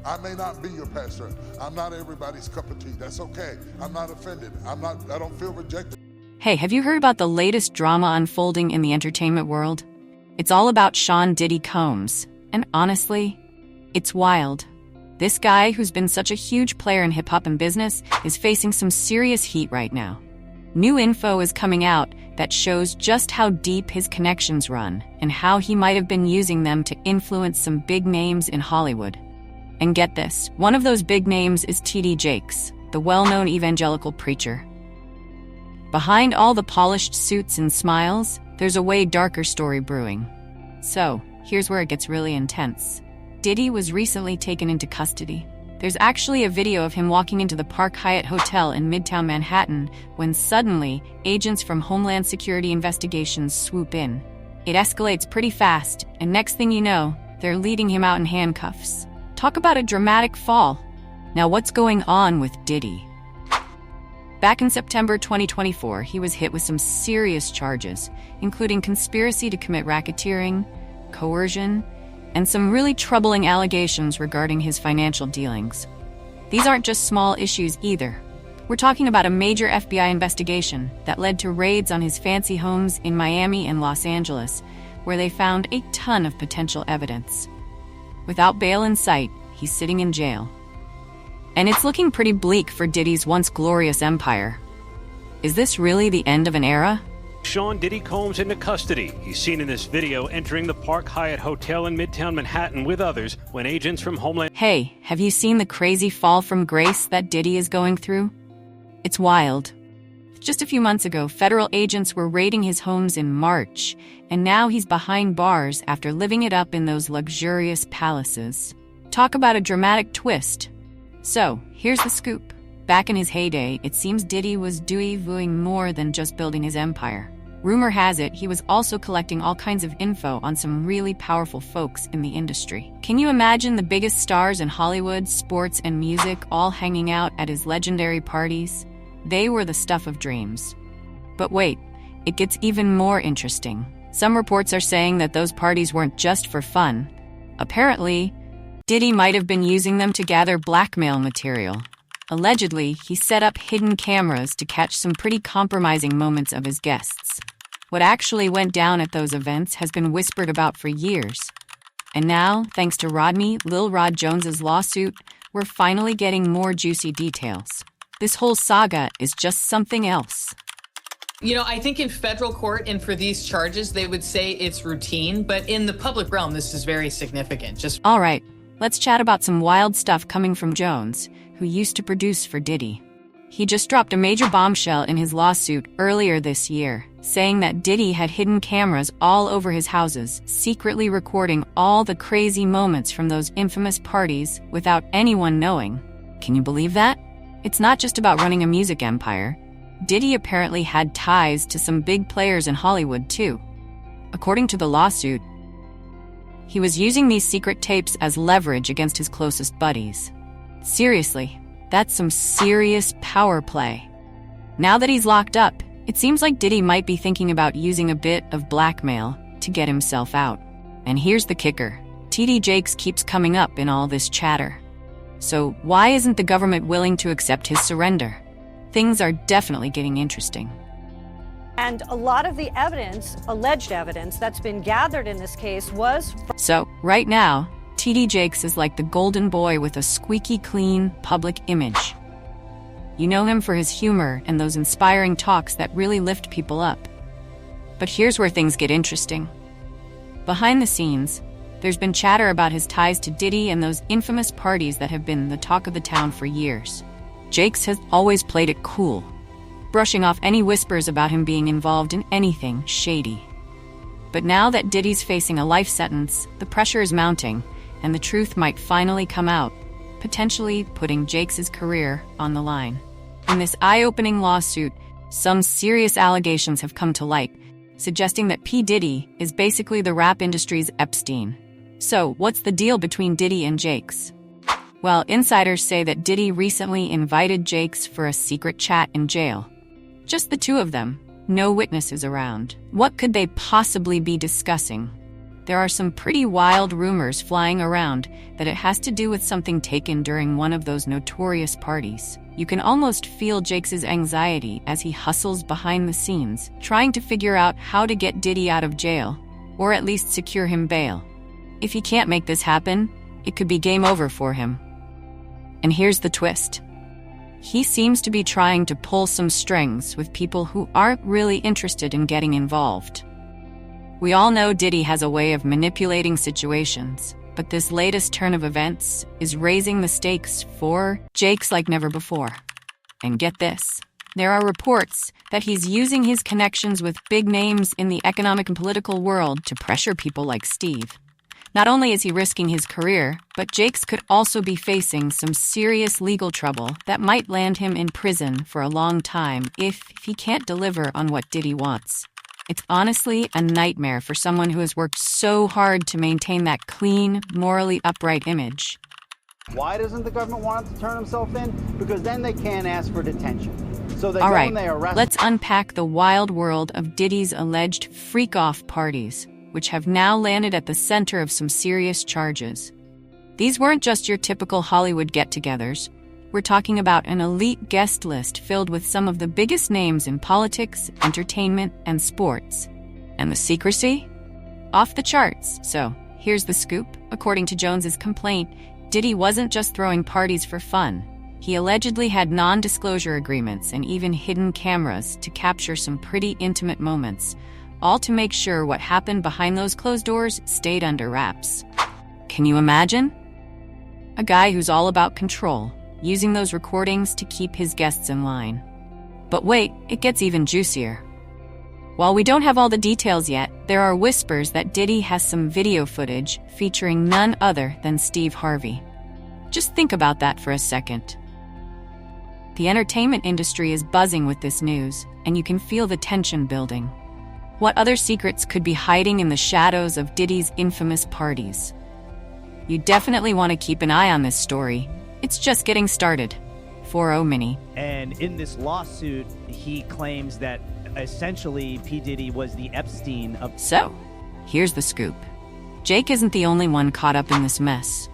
I may not be your pastor. I'm not everybody's cup of tea. That's okay. I'm not offended. I don't feel rejected. Hey, have you heard about the latest drama unfolding in the entertainment world? It's all about Sean Diddy Combs. And honestly, it's wild. This guy, who's been such a huge player in hip-hop and business, is facing some serious heat right now. New info is coming out that shows just how deep his connections run and how he might have been using them to influence some big names in Hollywood. And get this, one of those big names is T.D. Jakes, the well-known evangelical preacher. Behind all the polished suits and smiles, there's a way darker story brewing. So, here's where it gets really intense. Diddy was recently taken into custody. There's actually a video of him walking into the Park Hyatt Hotel in Midtown Manhattan when suddenly, agents from Homeland Security Investigations swoop in. It escalates pretty fast, and next thing you know, they're leading him out in handcuffs. Talk about a dramatic fall. Now what's going on with Diddy? Back in September 2024, he was hit with some serious charges, including conspiracy to commit racketeering, coercion, and some really troubling allegations regarding his financial dealings. These aren't just small issues either. We're talking about a major FBI investigation that led to raids on his fancy homes in Miami and Los Angeles, where they found a ton of potential evidence. Without bail in sight, he's sitting in jail. And it's looking pretty bleak for Diddy's once glorious empire. Is this really the end of an era? Sean Diddy Combs into custody. He's seen in this video entering the Park Hyatt Hotel in Midtown Manhattan with others when agents from Homeland... Hey, have you seen the crazy fall from grace that Diddy is going through? It's wild. Just a few months ago, federal agents were raiding his homes in March, and now he's behind bars after living it up in those luxurious palaces. Talk about a dramatic twist. So, here's the scoop. Back in his heyday, it seems Diddy was doing more than just building his empire. Rumor has it he was also collecting all kinds of info on some really powerful folks in the industry. Can you imagine the biggest stars in Hollywood, sports, and music all hanging out at his legendary parties? They were the stuff of dreams. But wait, it gets even more interesting. Some reports are saying that those parties weren't just for fun. Apparently, Diddy might have been using them to gather blackmail material. Allegedly, he set up hidden cameras to catch some pretty compromising moments of his guests. What actually went down at those events has been whispered about for years. And now, thanks to Lil Rod Jones's lawsuit, we're finally getting more juicy details. This whole saga is just something else. You know, I think in federal court and for these charges, they would say it's routine, but in the public realm, this is very significant. All right, let's chat about some wild stuff coming from Jones, who used to produce for Diddy. He just dropped a major bombshell in his lawsuit earlier this year, saying that Diddy had hidden cameras all over his houses, secretly recording all the crazy moments from those infamous parties without anyone knowing. Can you believe that? It's not just about running a music empire. Diddy apparently had ties to some big players in Hollywood, too. According to the lawsuit, he was using these secret tapes as leverage against his closest buddies. Seriously, that's some serious power play. Now that he's locked up, it seems like Diddy might be thinking about using a bit of blackmail to get himself out. And here's the kicker. T.D. Jakes keeps coming up in all this chatter. So why isn't the government willing to accept his surrender? Things are definitely getting interesting. And a lot of the evidence, alleged evidence, that's been gathered in this case was... So, right now, T.D. Jakes is like the golden boy with a squeaky clean public image. You know him for his humor and those inspiring talks that really lift people up. But here's where things get interesting. Behind the scenes, there's been chatter about his ties to Diddy and those infamous parties that have been the talk of the town for years. Jakes has always played it cool, brushing off any whispers about him being involved in anything shady. But now that Diddy's facing a life sentence, the pressure is mounting, and the truth might finally come out, potentially putting Jakes' career on the line. In this eye-opening lawsuit, some serious allegations have come to light, suggesting that P. Diddy is basically the rap industry's Epstein. So, what's the deal between Diddy and Jakes? Well, insiders say that Diddy recently invited Jakes for a secret chat in jail. Just the two of them, no witnesses around. What could they possibly be discussing? there are some pretty wild rumors flying around that it has to do with something taken during one of those notorious parties. You can almost feel Jake's anxiety as he hustles behind the scenes, trying to figure out how to get Diddy out of jail, or at least secure him bail. If he can't make this happen, it could be game over for him. And here's the twist. He seems to be trying to pull some strings with people who aren't really interested in getting involved. We all know Diddy has a way of manipulating situations, but this latest turn of events is raising the stakes for Jake's like never before. And get this, there are reports that he's using his connections with big names in the economic and political world to pressure people like Steve. Not only is he risking his career, but Jake's could also be facing some serious legal trouble that might land him in prison for a long time if he can't deliver on what Diddy wants. It's honestly a nightmare for someone who has worked so hard to maintain that clean, morally upright image. Why doesn't the government want him to turn himself in? Because then they can't ask for detention. So they All go right, and they arrest let's unpack the wild world of Diddy's alleged freak-off parties, which have now landed at the center of some serious charges. These weren't just your typical Hollywood get-togethers. We're talking about an elite guest list filled with some of the biggest names in politics, entertainment, and sports. And the secrecy? Off the charts. So, here's the scoop. According to Jones's complaint, Diddy wasn't just throwing parties for fun. He allegedly had non-disclosure agreements and even hidden cameras to capture some pretty intimate moments, all to make sure what happened behind those closed doors stayed under wraps. Can you imagine? A guy who's all about control, using those recordings to keep his guests in line. But wait, it gets even juicier. While we don't have all the details yet, there are whispers that Diddy has some video footage featuring none other than Steve Harvey. Just think about that for a second. The entertainment industry is buzzing with this news, and you can feel the tension building. What other secrets could be hiding in the shadows of Diddy's infamous parties? You definitely want to keep an eye on this story. It's just getting started. 4-0 Mini. And in this lawsuit, he claims that essentially P. Diddy was the Epstein of... So, here's the scoop. Jake isn't the only one caught up in this mess.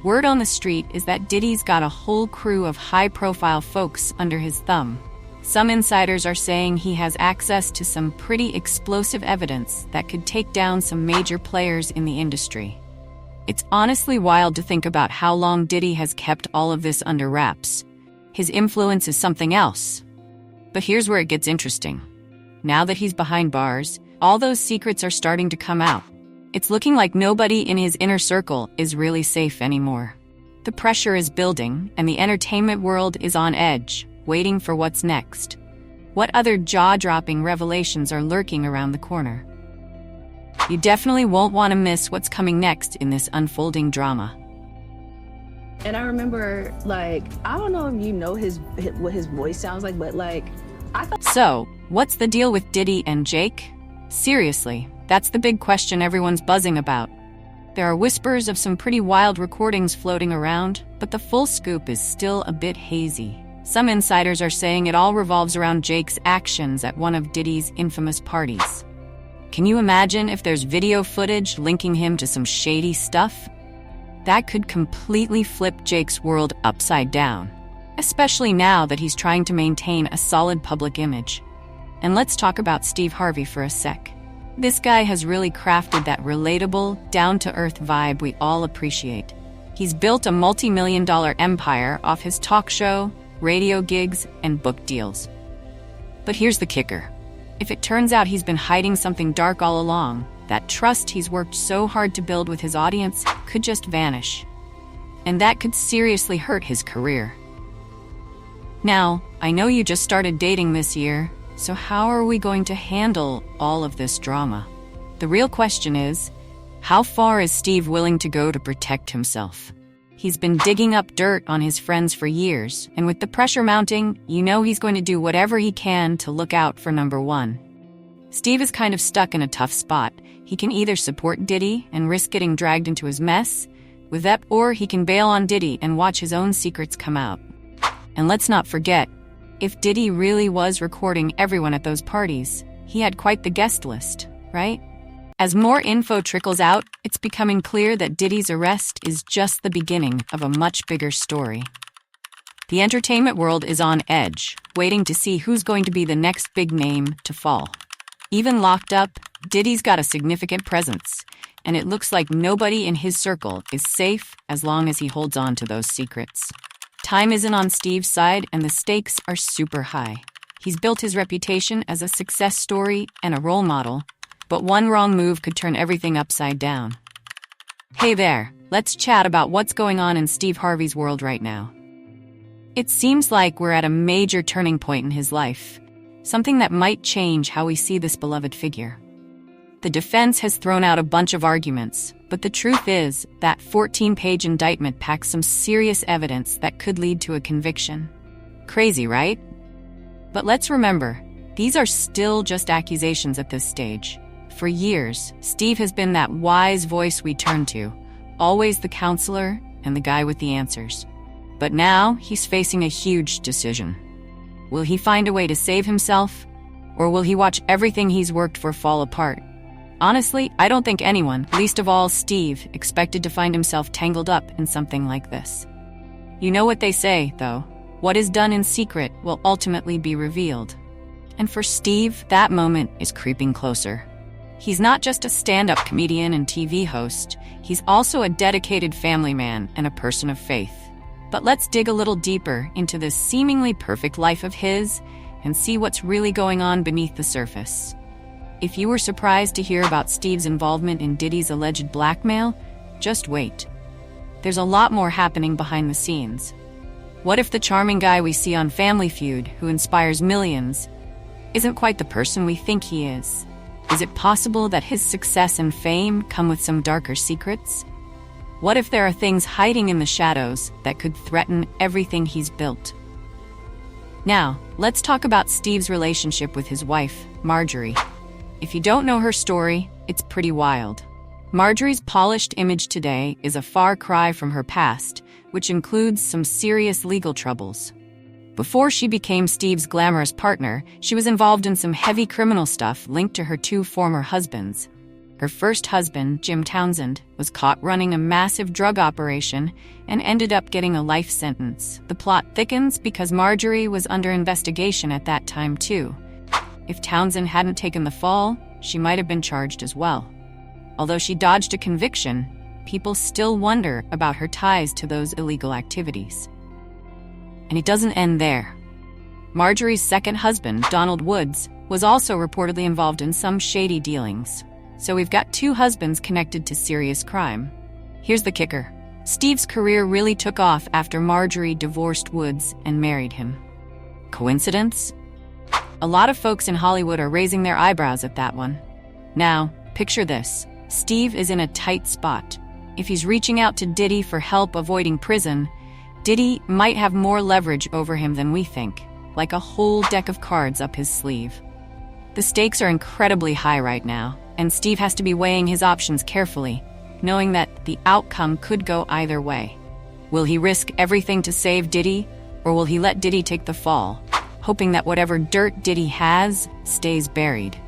Word on the street is that Diddy's got a whole crew of high-profile folks under his thumb. Some insiders are saying he has access to some pretty explosive evidence that could take down some major players in the industry. It's honestly wild to think about how long Diddy has kept all of this under wraps. His influence is something else. But here's where it gets interesting. Now that he's behind bars, all those secrets are starting to come out. It's looking like nobody in his inner circle is really safe anymore. The pressure is building, and the entertainment world is on edge, waiting for what's next. What other jaw-dropping revelations are lurking around the corner? You definitely won't want to miss what's coming next in this unfolding drama. And I remember, like, I don't know if you know what his voice sounds like, but like, I thought... So, what's the deal with Diddy and Jake? Seriously, that's the big question everyone's buzzing about. There are whispers of some pretty wild recordings floating around, but the full scoop is still a bit hazy. Some insiders are saying it all revolves around Jake's actions at one of Diddy's infamous parties. Can you imagine if there's video footage linking him to some shady stuff? That could completely flip Jake's world upside down, especially now that he's trying to maintain a solid public image. And let's talk about Steve Harvey for a sec. This guy has really crafted that relatable, down-to-earth vibe we all appreciate. He's built a multi-million-dollar empire off his talk show, radio gigs, and book deals. But here's the kicker. If it turns out he's been hiding something dark all along, that trust he's worked so hard to build with his audience could just vanish. And that could seriously hurt his career. Now, I know you just started dating this year, so how are we going to handle all of this drama? The real question is, how far is Steve willing to go to protect himself? He's been digging up dirt on his friends for years, and with the pressure mounting, you know he's going to do whatever he can to look out for number one. Steve is kind of stuck in a tough spot. He can either support Diddy and risk getting dragged into his mess with that, or he can bail on Diddy and watch his own secrets come out. And let's not forget, if Diddy really was recording everyone at those parties, he had quite the guest list, right? As more info trickles out, it's becoming clear that Diddy's arrest is just the beginning of a much bigger story. The entertainment world is on edge, waiting to see who's going to be the next big name to fall. Even locked up, Diddy's got a significant presence, and it looks like nobody in his circle is safe as long as he holds on to those secrets. Time isn't on Steve's side, and the stakes are super high. He's built his reputation as a success story and a role model, but one wrong move could turn everything upside down. Hey there, let's chat about what's going on in Steve Harvey's world right now. It seems like we're at a major turning point in his life, something that might change how we see this beloved figure. The defense has thrown out a bunch of arguments, but the truth is that 14-page indictment packs some serious evidence that could lead to a conviction. Crazy, right? But let's remember, these are still just accusations at this stage. For years, Steve has been that wise voice we turn to, always the counselor and the guy with the answers. But now, he's facing a huge decision. Will he find a way to save himself, or will he watch everything he's worked for fall apart? Honestly, I don't think anyone, least of all Steve, expected to find himself tangled up in something like this. You know what they say, though. What is done in secret will ultimately be revealed. And for Steve, that moment is creeping closer. He's not just a stand-up comedian and TV host. He's also a dedicated family man and a person of faith. But let's dig a little deeper into this seemingly perfect life of his and see what's really going on beneath the surface. If you were surprised to hear about Steve's involvement in Diddy's alleged blackmail, just wait. There's a lot more happening behind the scenes. What if the charming guy we see on Family Feud, who inspires millions, isn't quite the person we think he is? Is it possible that his success and fame come with some darker secrets? What if there are things hiding in the shadows that could threaten everything he's built? Now, let's talk about Steve's relationship with his wife, Marjorie. If you don't know her story, it's pretty wild. Marjorie's polished image today is a far cry from her past, which includes some serious legal troubles. Before she became Steve's glamorous partner, she was involved in some heavy criminal stuff linked to her two former husbands. Her first husband, Jim Townsend, was caught running a massive drug operation and ended up getting a life sentence. The plot thickens because Marjorie was under investigation at that time, too. If Townsend hadn't taken the fall, she might have been charged as well. Although she dodged a conviction, people still wonder about her ties to those illegal activities. And it doesn't end there. Marjorie's second husband, Donald Woods, was also reportedly involved in some shady dealings. So we've got two husbands connected to serious crime. Here's the kicker. Steve's career really took off after Marjorie divorced Woods and married him. Coincidence? A lot of folks in Hollywood are raising their eyebrows at that one. Now, picture this. Steve is in a tight spot. If he's reaching out to Diddy for help avoiding prison, Diddy might have more leverage over him than we think, like a whole deck of cards up his sleeve. The stakes are incredibly high right now, and Steve has to be weighing his options carefully, knowing that the outcome could go either way. Will he risk everything to save Diddy, or will he let Diddy take the fall, hoping that whatever dirt Diddy has stays buried?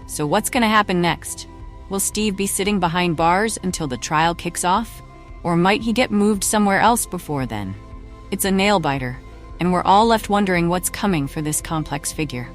So what's going to happen next? Will Steve be sitting behind bars until the trial kicks off, or might he get moved somewhere else before then? It's a nail-biter, and we're all left wondering what's coming for this complex figure.